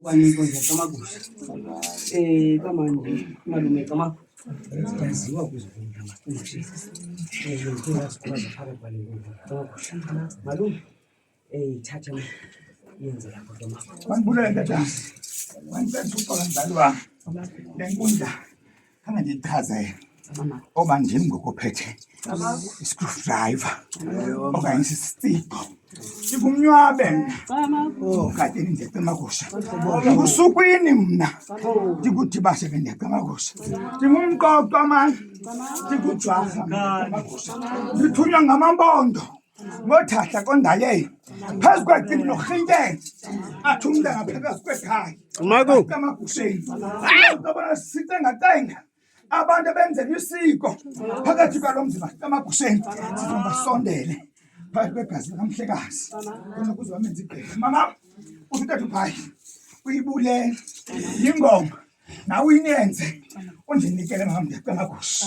Wanikwa ngiyaqamakusha. Kamanje malume qama. Yaziwa kuzokudla manje. Ngicela sikwazi phakathi kwaleli. Qamakusha. Malume thatha yenze lapho qama. Manibulele ndodana. Manifenza uqala wami. Lenkundla kama ngichaze oba ngimi ngokuphethe screwdriver okanye isipho ngumnywabe kade ngiyaqamakusha usukwini mina ngikuthi bashe ngiyaqamakusha ngumqoqo manje ngikujwaza ngiyaqamakusha ngithunywa ngamambondo ngothahla kondaye phezu kwegcini nokhinteke athi umntana phakathi kwekhaya qamakusheni ngoba sitenga abantu benzela isiko phakathi kwalomzimba qamakusheni sizomba sondele phakathi kwegazi lakamhlekazi khona kuzamenza igqeke mama usutethu phayi uyibulele ingoma nawe uyenze undinikele mama qamakusha